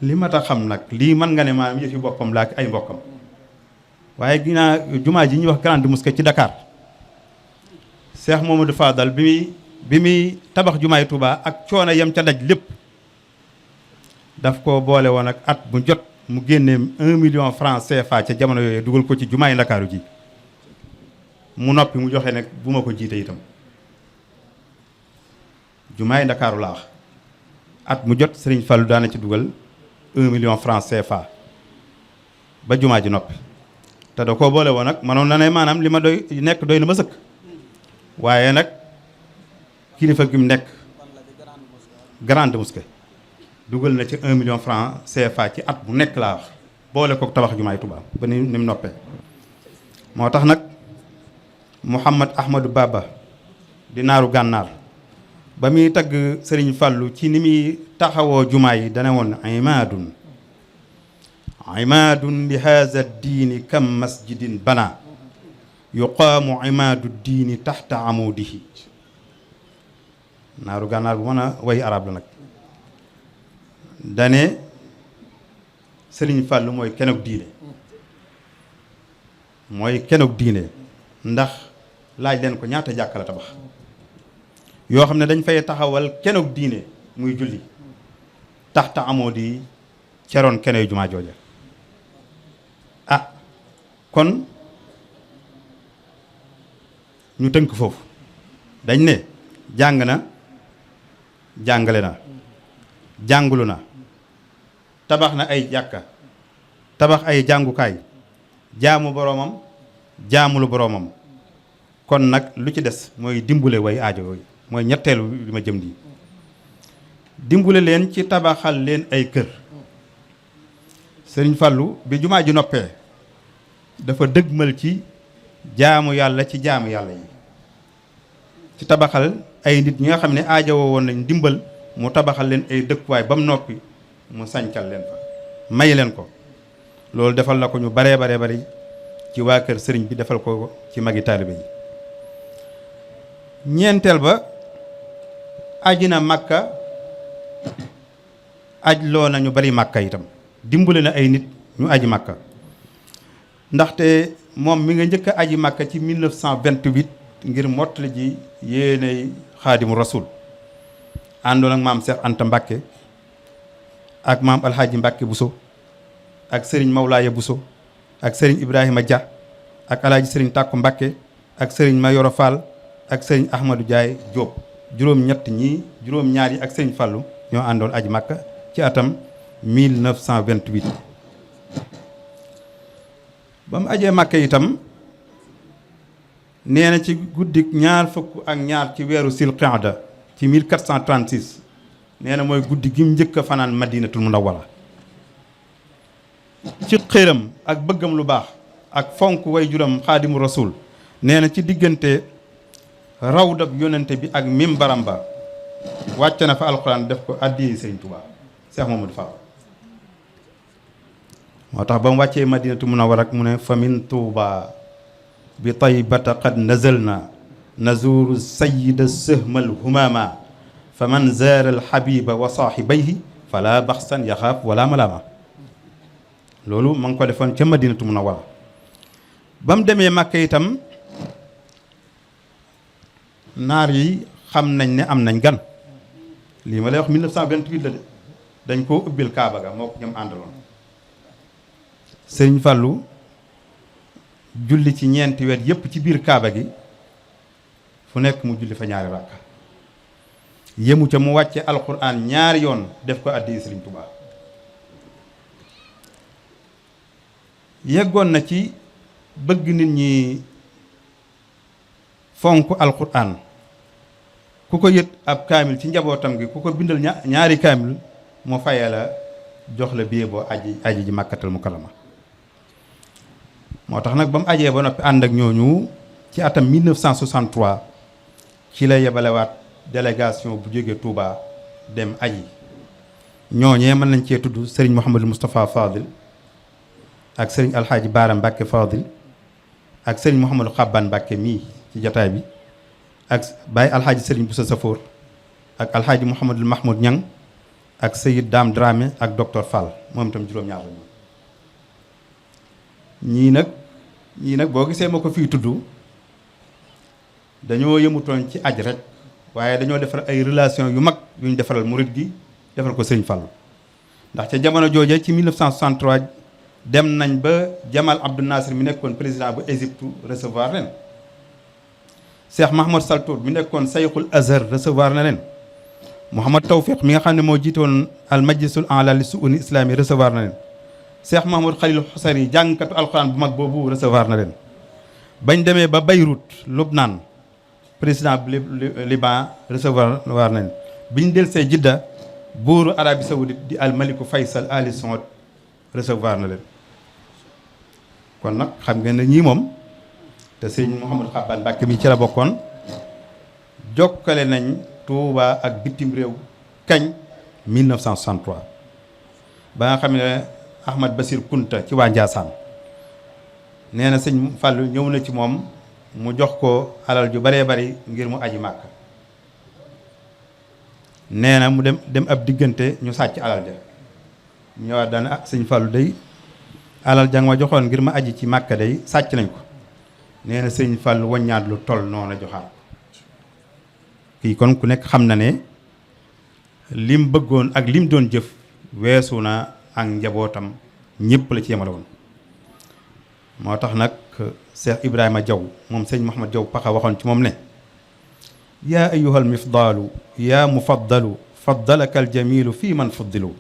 li ma tax xam nag lii mën nga ne maanaam yëfi boppam laa ak ay mbokkam waaye ginnaaw jumaa ji ñuy wax Grande Mosquée ci Dakar Cheikh Mamadou Fadal bi muy tabax jumaay Touba ak coono yam ca daj lépp daf ko boole woon ak at bu jot mu génnee 1 million francs CFA ca jamono yooyu dugal ko ci jumaay Ndakaaru ji mu noppi mu joxe nag bu ma ko jiite itam jumaay Ndakaaru laa wax at mu jot Serigne Fallou daana ci dugal 1 million francs CFA ba jumaa ji noppi te da koo boole woon nag manoon na ne maanaam li ma doy nekk doy na ma sëkk waaye nag kilifa gi mu nekk Grande Mosquée dugal na ci 1 million francs CFA ci at bu nekk laa wax boole ko tabax jumaay Touba ba ni mu noppee moo tax nag Mouhamad Ahmadou Baba di naaru gànnaar ba muy tagg Sëriñ Fallu ci ni muy taxawoo jumaa yi dana woon imaadun li haza diini kam masjidin bana yuqaamu imaadu diini taxta amudihi naaru gànnaar bu mën a way arab la nag dane Sëriñ Fallu mooy kenug diine ndax laaj leen ko ñaata jàkka la tabax yoo xam ne dañ fay taxawal kenug diine muy julli taxta amoo di ceroon kenoy jumaa jooja kon ñu tënk foofu dañ ne jàng na jàngale na jàngulu na tabax na ay jàkka tabax ay jàngukaay jaamu boroomam jaamulu boroomam kon nag lu ci des mooy dimbule way aajo yooyu mooy ñetteelu li ma jëm di dimbule leen ci tabaxal leen ay kër Sëriñ Fallu bi jumaa ji noppee dafa dëgmal ci jaamu yàlla ci jaamu yàlla yi ci tabaxal ay nit ñi nga xam ne aajowoo woon nañ dimbal mu tabaxal leen ay dëkkuwaay ba mu noppi mu sancal leen fa may leen ko loolu defal na ko ñu baree bari ci waa kër sëriñ bi defal ko ci magi taalibe yi ñeenteel ba aji na Makka aj loo na ñu bari Makka itam dimbale na ay nit ñu aji Makka ndaxte moom mi nga njëkk a aji Makka ci 1928 ngir mottali ji yéenay Xaadimu Rasuul àndoon ak maam Cheikh Anta Mbacke ak maam Alxaaji Mbacke Bousso ak Serigne Mawlaaya Bousso ak Serigne Ibrahima Dia ak Alaaji Serigne Tàkku Mbacke ak Serigne Mayoro Fall ak Serigne Ahmadou Diaye Diop juróom-ñaar yi ak Serigne Fallu ñoo àndoon aji Makka ci atam 1928 ba mu ajee Makka itam nee na ci guddik ñaar fukk ak ñaar ci weeru sil qa'da ci 1436 nee na mooy guddi gi mu njëkk a fanaan Madinatul Munawwara ci xëram ak bëggam lu baax ak fonk way juram Xaadimu Rasuul nee na ci diggante rawdab yonente bi ak mimbaram ba wàcc na fa alxuraan def ko addi Sëriñ Tuubaa Cheikh Mamadou Fall moo tax ba mu wàccee Madinatul Munawwara ak mu ne fa min Tuubaa bi taybata qad nazalna nazuru sayida sëhmal humama fa man zaara alxabiba wa saaxibayhi fala baxsan yaxaaf wala malaama loolu ma ngi ko defoon ca Madinatu Munawwara ba mu demee Màkka itam naar yi xam nañ ne am nañ gan lii ma lay wax 1928 la de dañ koo ubbil Kaaba ga moo ko ñoom àndaloon Sëriñ Fàllu julli ci ñeenti wet yépp ci biir Kaaba gi fu nekk mu julli fa ñaari rakka yemu ca mu wàcce alquran ñaari yoon def ko addi Sëriñ Tuubaa yeggoon na ci bëgg nit ñi fonk alquran ku ko yët ab kaamil ci njabootam gi ku ko bindal ñaari kaamil mu fayee la jox la billet boo aji ji Makkatal Mukarrama moo tax nag ba mu ajee ba noppi ànd ak ñooñu ci atam 1963 ci la yebalewaat délégation bu jógee Touba dem aji ñooñee mën nañ cee tudd Serigne Mouhamadou Moustapha Fadil ak Serigne Alxaaji Baara Mbàkke Fadil ak Serigne Mouhamadou Xabban Mbàkke mii ci jataay bi ak Baye Alxaaji Serigne Boussa Safoor ak Alxaaji Mouhamadou Mahmoud Ñang ak Seyid Dame Dramé ak docteur Fall moom itam juróom-ñaar la ñii nag boo gisee ma ko fii tudd dañoo yëmutoon ci aj rek waaye dañoo defar ay relation yu mag yu ñu defaral murit gi defal ko Sëriñ Fall ndax ca jamono jooje ci 1963 dem nañ ba Jamal Abdou Nasser mi nekkoon président bu Égypte recevoir leen Cheikh Mahmoud Saltour mi nekkoon Sayxul Azhar recevoir na leen Mouhamad Tawfiq mi nga xam ne moo jiitoon al majlisul a'la li su'uni islami recevoir na leen Cheikh Mahmoud Khalil Husari jàngkatu alxuraan bu mag boobu recevoir na leen bañ demee ba Beyrouth Lubnaan président bu Liban recevoir na leen biñ delsee Jidda buuru Arabie Saoudite di al maliku Faysal Ali Saoud recevoir na leen kon nag xam ngeen ne ñii moom te sëñ Mouhamadou Xaban Mbàkke mi ci la bokkoon jokkale nañ Touba ak bitim réew kañ 1963 ba nga xam ne Ahmad Basir Kunta ci waa Njaasaan nee na sëñ Fàllu ñëw na ci moom mu jox ko alal ju baree bari ngir mu aji màkk nee na mu dem ab diggante ñu sàcc alal ja ñëwaat daane sëñ Fàllu day alal ja nga ma joxoon ngir ma aji ci màkk day sàcc nañ ko nee na sëñ Fàllu waññaat lu toll noonu joxaat kii kon ku nekk xam na ne lim bëggoon ak lim doon jëf weesu na ak njabootam ñëpp la ci yemale woon moo tax nag Cheikh Ibrahima Diaw moom sëñ Mouhamad Diaw Paxa waxoon ci moom ne yaa ayyuhal mifdaalu yaa mufaddalu faddalaka aljamilu fii man fuddilu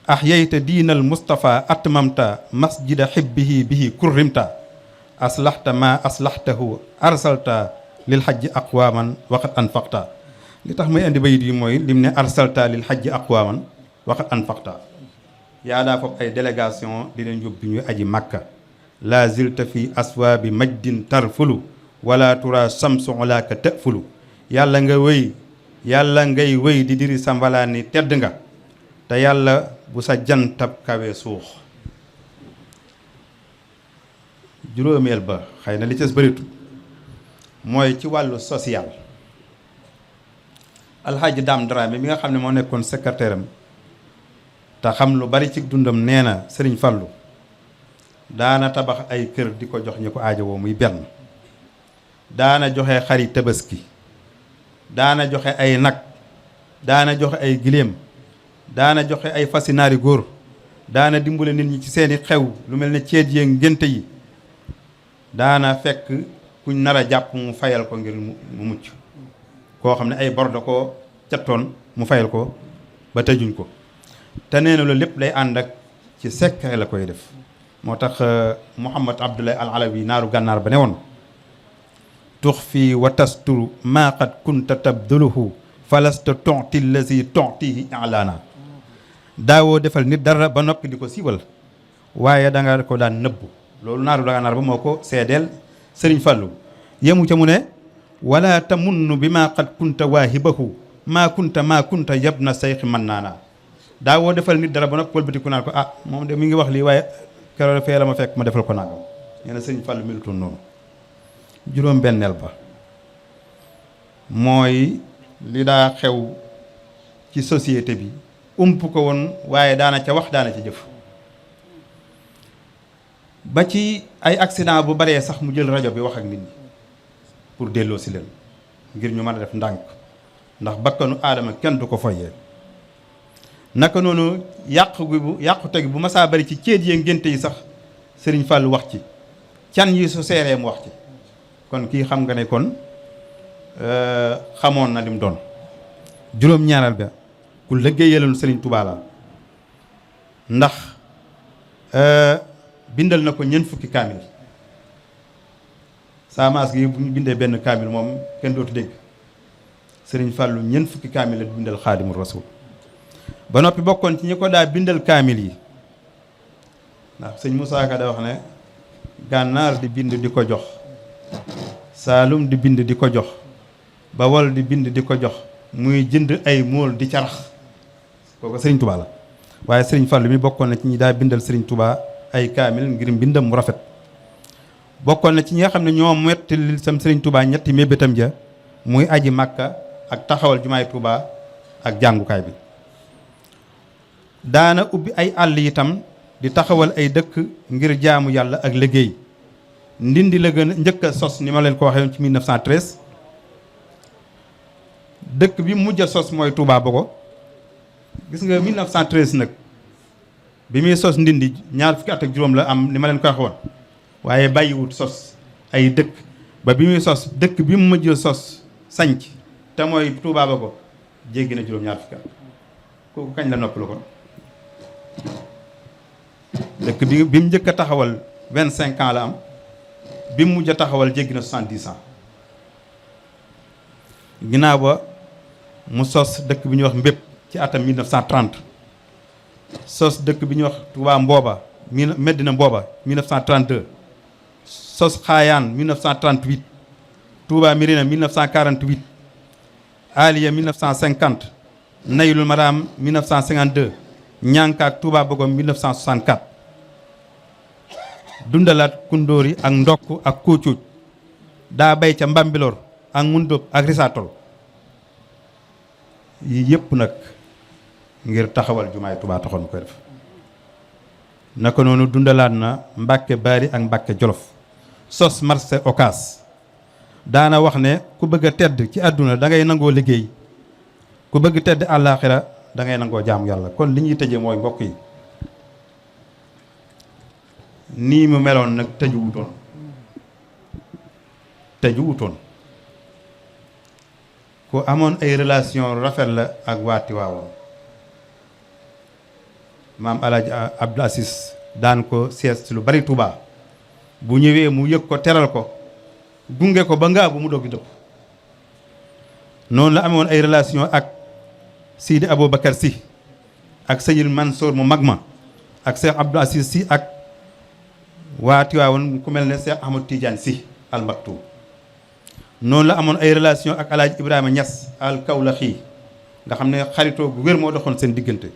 ahyayta diinal Mustafa atmamta masjida xibbihi bihi kurrimta aslaxta ma aslaxtahu arsalta lil xajji aqwaman waqat anfaqta li tax may indi bayit yi mooy lim ne arsalta lil xajji aqwaman waqat anfaqta yaa daa foofu ay délégation di leen yóbbu ñuy aji màkka la zilta fi aswaabi majdin tarfulu wala tura samsu olaaka tëfulu yàlla ngay wéy di diri sa mbalaan ni tedd nga te yàlla bu sa jantab kawe suux juróomeel ba xëy na li ci bëritu mooy ci wàllu social alxaaji Dame Dramé mi nga xam ne moo nekkoon secrétaire am te xam lu bari ci dundam nee na Sëriñ Fallu daana tabax ay kër di ko jox ñi ko aajowoo muy benn daana joxe xari tabaski daana joxe ay nag daana joxe ay giléem daana joxe ay fasi naari góor daana dimbale nit ñi ci seeni xew lu mel ne ceet yee ngénte yi daana fekk kuñ nar a jàpp mu fayal ko ngir mu mucc koo xam ne ay bor da ko cattoon mu fayal ko ba tëjuñ ko te nee na loolu lépp lay ànd ak ci secret la koy def moo tax Mouhamad Abdoulaye al Alawi naaru gànnaar ba ne woon tux fii wa tasturu maa qad kunta tabduluhu falasta tonti lazi tontihi ilaana daawoo defal nit dara ba noppi di ko siiwal waaye da nga ko daan nëbbu loolu naaru gànnaar ba moo ko seedeel Sëriñ Fallu yemu ca mu ne wala tamunnu bi maa qad kunta waahibahu maa kunta yabna sayxi man naana daawoo defal nit dara ba noppi wëlbatiku naan ko moom de mi ngi wax lii waaye keroog fee la ma fekk ma defal ko nangam nee na Sëriñ Fallu melutoon noonu juróom benneel ba mooy li daa xew ci société bi ump ko woon waaye daana ca wax daana ca jëf ba ci ay accident bu baree sax mu jël rajo bi wax ak nit ñi pour delloo si leen ngir ñu mën a def ndànk ndax bakkanu aadama kenn du ko foyee. naka noonu yàqute gi bu masaa bari ci céet yee ngénte yi sax Sëriñ Fallu wax ci can yi su seeree mu wax ci kon kii xam nga ne kon xamoon na lim doon. juróom-ñaaral ga ku liggéeyaloon Sëriñ Tuubaa la ndax bindal na ko ñeent fukki kaamil saamaas gi bu ñu bindee benn kaamil moom kenn dootu dégg Sëriñ Fallu ñeent fukki kaamil la bindal Xaadimu Rasuul ba noppi bokkoon ci ñi ko daa bindal kaamil yi ndax sëñ Moussa Ka da wax ne gànnaar di bind di ko jox Saalum di bind di ko jox Bawol di bind di ko jox muy jënd ay mool di carax kooku Sëriñ Tuubaa la waaye Sëriñ Fallu mi bokkoon na ci ñi daa bindal Sëriñ Tuubaa ay kaamil ngir mbindam mu rafet bokkoon na ci ñi nga xam ne ñoo metti li sam Sëriñ Tuubaa ñetti mébétam ja muy aji Màkka ak taxawal jumaay Tuubaa ak jàngukaay bi daana ubbi ay àll itam di taxawal ay dëkk ngir jaamu yàlla ak liggéey ndindi la gën a njëkk a sos ni ma leen ko waxee ci 1913 dëkk bi mujj a sos mooy Touba Bogo gis nga 1913 nag bi muy sos ndindi ñaar fukki at ak juróom la am ni ma leen ko waxoon waaye bàyyiwut sos ay dëkk ba bi muy sos dëkk bi mu mujj a sos sanc te mooy Touba Bogo jéggi na juróom ñaar fukki at kooku kañ la noppalu ko dëkk bi mu njëkk a taxawal 25 ans la am bi mu mujj a taxawal jéggi na 70 ans ginnaaw ba mu sos dëkk bi ñuy wax Mbépp ci atam 1930 sos dëkk bi ñuy wax Touba Mbooba Medina Mbooba 1932 sos Xaayaan 1938 Touba Mirina 1948 Aliya 1950 Naylul Maram 1952 Ñànka ak Touba Bogo 1964 dundalaat Kundóori ak Ndokk ak Kóocuuj daa bay ca Mbambilor ak Ngundóob ak Risaatol yi yëpp nag ngir taxawal jumaay Touba taxoon koy def naka noonu dundalaat na Mbàkke Baari ak Mbàkke Jolof sos marché Ocass daana wax ne ku bëgg a tedd ci àdduna da ngay nangoo liggéey ku bëgg tedd àllaaxira da ngay nangoo jaamu yàlla kon li ñuy tëjee mooy mbokk yi nii mu meloon nag tëju wutoon ku amoon ay relation rafet la ak waa Tiwaawan maam Alaaji Abdou Aziz daan ko sees lu bari Touba bu ñëwee mu yëg ko teral ko gunge ko ba ngaa bu mu doog di dëpp noonu la amoon ay relation ak Sidi Aboubacar Sy ak Sëñil Mansour mu mag ma ak Cheikh Abdou Aziz Sy ak waa Tiwaawan ku mel ne Cheikh Ahmadou Tidiane Sy Al Maktoum noonu la amoon ay relation ak Alaaji Ibrahima Niass al Kawlaxi nga xam ne xaritoo gu wér moo doxoon seen diggante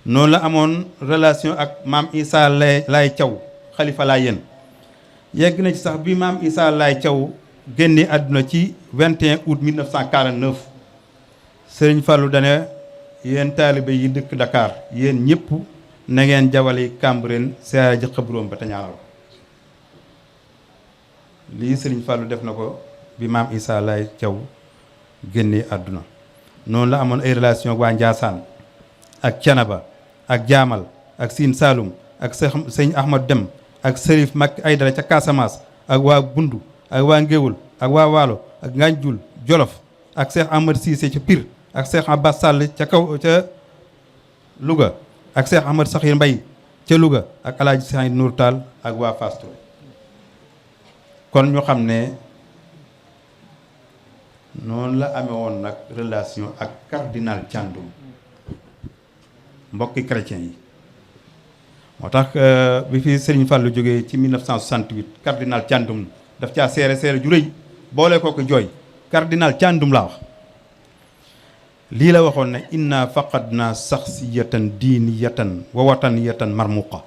noonu la amoon relation ak maam Issa Laay Thiaw xalifa laa yéen yegg na ci sax bi maam Issa Laay Thiaw génne àdduna ci 21 août 1949 Sëriñ Fallou dane yéen taalibe yi dëkk Dakar yéen ñëpp na ngeen jawali Cambérène siyaare ji xabroom ba te ñaanal lii Sëriñ Fallou def na ko bi maam Issa Laay Thiaw génne àdduna noonu la amoon ay relation ak waa Njaasaan ak Canaba ak Jaamal ak Siin Saalum ak sëñ Ahmad Dem ak Sërif Makki Aydara ca Casamance ak waa Bundu ak waa Ngéwul ak waa Waalo ak Nganjul Jolof ak Cheikh Ahmad Cissé ca Pire ak Cheikh Abbas Sall ca kaw ca Louga ak Cheikh Ahmad Sakhir Mbay ca Louga ak Alaaji Saïd Nour Tall ak waa Fass Touré kon ñu xam ne noonu la amee woon nag relation ak cardinal Thiandoum mbokki chrétien yi moo tax bi fi Serigne Fallou jógee ci 1968 cardinal Thiandoum daf caa seere ju rëy boole kooku jooy cardinal Thiandoum laa wax lii la waxoon ne inna faqadna saxsiyatan diiniyatan wa wataniyatan marmuqa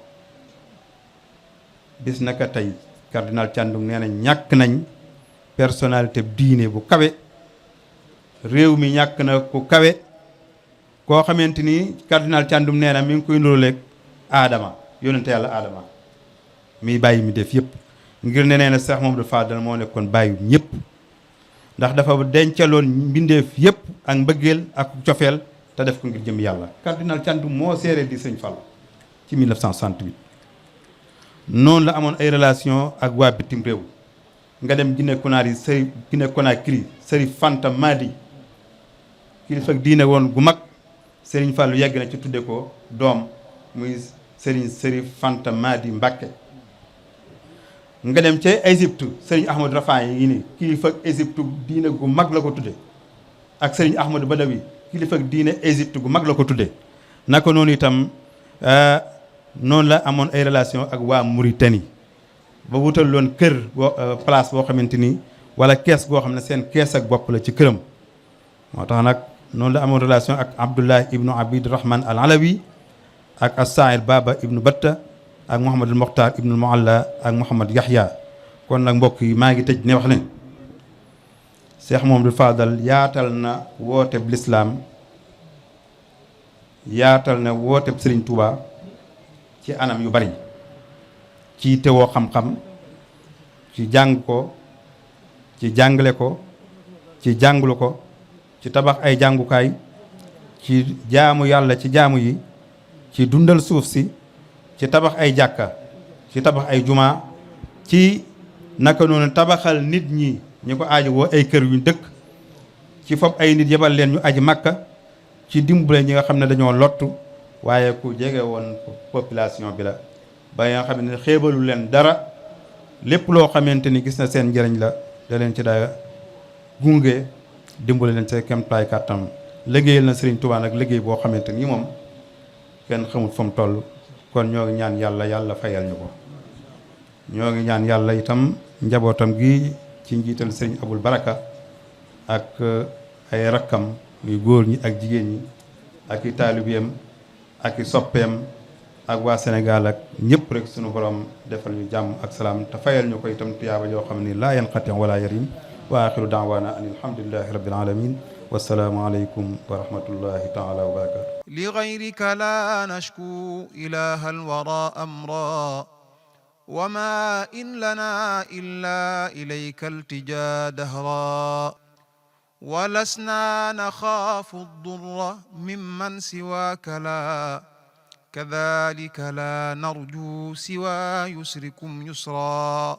bis naka tey cardinal Thiandoum nee na ñàkk nañ personnalité diine bu kawe réew mi ñàkk na ku kawe koo xamante ni cardinal Thiandoum nee na mi ngi koy nuróoleeg Adama yónnente yàlla Adama mi bàyyi mi def yëpp ngir ne nee na Cheikh Mamadou Fadal moo nekkoon bàyyi ñëpp ndax dafa dencaloon mbindeef yëpp ak mbëggeel ak cofeel te def ko ngir jëm yàlla. cardinal Thiandoum moo seere di sëñ Fall ci 1968 noonu la amoon ay relation ak waa bitim réew nga dem Guinée Conakry Sëriñ Fanta Madi kilifa ak diine woon gu mag Sëriñ Fallu yegg na ci tudde ko doom muy Sëriñ Fanta Madi Mbàkke nga dem ca Égypte Sëriñ Ahmadou Rafaay yi ni kilifa ak Égypte diine gu mag la ko tudde ak Sëriñ Ahmadou Badawi kilifa ak diine Égypte gu mag la ko tudde naka noonu itam noonu la amoon ay relation ak waa Mauritanie ba wutal loon kër place boo xamante ni wala kees goo xam ne seen kees ak bopp la ci këram moo tax nag noonu la amoon relation ak Abdullah ibnu Abid Rahman al Alawi ak As-Sa'id Baba ibnu Batta ak Mouhamadul Mokhtar ibnu Mualla ak Mouhamad Yahya kon nag mbokk yi maa ngi tëj ne wax ne Cheikh Mouhamadou Fadal yaatal na wooteb lislaam yaatal na wooteb Serigne Touba ci anam yu bari ci teewoo xam-xam ci jàng ko ci jàngale ko ci jànglu ko ci tabax ay jàngukaay ci jaamu yàlla ci jaamu yi ci dundal suuf si ci tabax ay jàkka ci tabax ay jumaa ci naka noonu tabaxal nit ñi ñu ko aaji woo ay kër yu dëkk ci fopp ay nit yebal leen ñu aji Makka ci dimbale ñi nga xam ne dañoo lottu waaye ku jege woon population bi la ba nga xam ne xeebalu leen dara lépp loo xamante ni gis na seen njëriñ la da leen ci daa gunge dimbale leen seen kéemtalaay kàttan liggéeyal na Serigne Touba nag liggéey boo xamante ni moom kenn xamut fa mu toll kon ñoo ngi ñaan yàlla fayal ñu ko ñoo ngi ñaan yàlla itam njabootam gi ci njiital Serigne Aboul Baraka ak ay rakkam muy góor ñi ak jigéen ñi ak i taalibeem ak i soppeem ak waa Sénégal ak ñëpp rek sunu borom defal ñu jàmm ak salaam te fayal ñu ko itam tuyaaba yoo xam ni laa yanqati wala yarim wa axiru daawaana an alhamdulillahi rabbil alamin wassalaamu aleykum wa rahmatullahi taala wa barakatu li gayrika la nashku ilaha alwara amra wa ma in lana illa ilayka altija dahra ولسنا نخاف الضر ممن سواك لا كذلك لا نرجو سوى يسركم يسرا